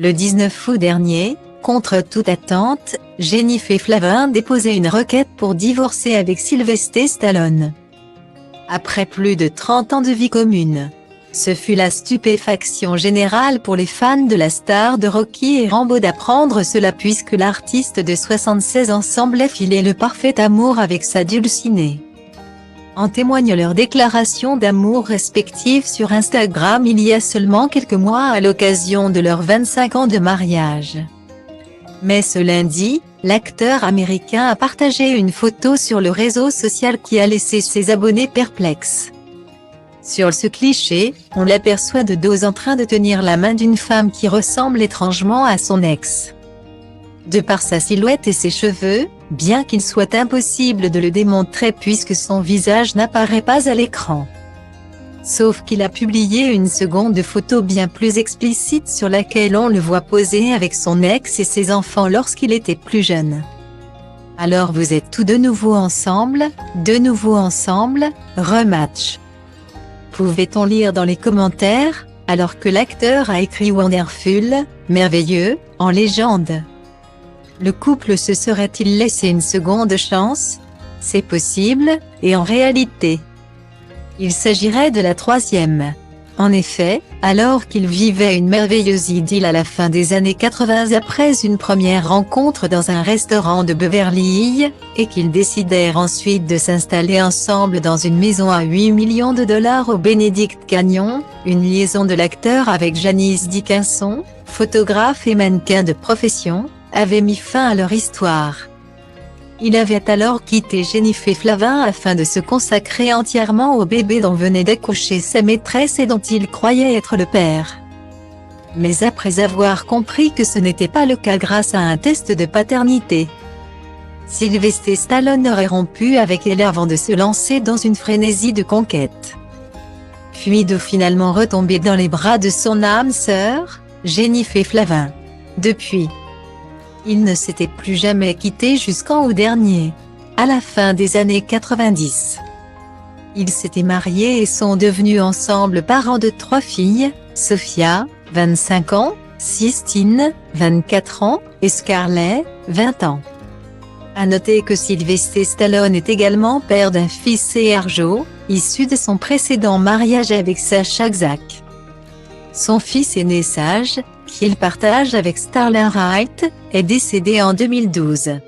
Le 19 août dernier, contre toute attente, Jennifer Flavin déposait une requête pour divorcer avec Sylvester Stallone. Après plus de 30 ans de vie commune, ce fut la stupéfaction générale pour les fans de la star de Rocky et Rambo d'apprendre cela puisque l'artiste de 76 ans semblait filer le parfait amour avec sa dulcinée. En témoignent leurs déclarations d'amour respectives sur Instagram il y a seulement quelques mois à l'occasion de leurs 25 ans de mariage. Mais ce lundi, l'acteur américain a partagé une photo sur le réseau social qui a laissé ses abonnés perplexes. Sur ce cliché, on l'aperçoit de dos en train de tenir la main d'une femme qui ressemble étrangement à son ex. De par sa silhouette et ses cheveux, bien qu'il soit impossible de le démontrer puisque son visage n'apparaît pas à l'écran. Sauf qu'il a publié une seconde photo bien plus explicite sur laquelle on le voit poser avec son ex et ses enfants lorsqu'il était plus jeune. Alors vous êtes tous de nouveau ensemble, rematch. Pouvait-on lire dans les commentaires, alors que l'acteur a écrit Wonderful, merveilleux, en légende. Le couple se serait-il laissé une seconde chance? C'est possible, et en réalité, il s'agirait de la troisième. En effet, alors qu'ils vivaient une merveilleuse idylle à la fin des années 80 après une première rencontre dans un restaurant de Beverly Hills, et qu'ils décidèrent ensuite de s'installer ensemble dans une maison à 8 millions de dollars au Benedict Canyon, une liaison de l'acteur avec Janice Dickinson, photographe et mannequin de profession, avait mis fin à leur histoire. Il avait alors quitté Jennifer Flavin afin de se consacrer entièrement au bébé dont venait d'accoucher sa maîtresse et dont il croyait être le père. Mais après avoir compris que ce n'était pas le cas grâce à un test de paternité, Sylvester Stallone aurait rompu avec elle avant de se lancer dans une frénésie de conquête. Puis de finalement retomber dans les bras de son âme sœur, Jennifer Flavin. Depuis, ils ne s'étaient plus jamais quittés jusqu'en août dernier, à la fin des années 90. Ils s'étaient mariés et sont devenus ensemble parents de 3 filles, Sophia, 25 ans, Sistine, 24 ans, et Scarlett, 20 ans. À noter que Sylvester Stallone est également père d'un fils Sergio, issu de son précédent mariage avec Sasha Xak. Son fils aîné Sage, qu'il partage avec Starlin Wright, est décédé en 2012.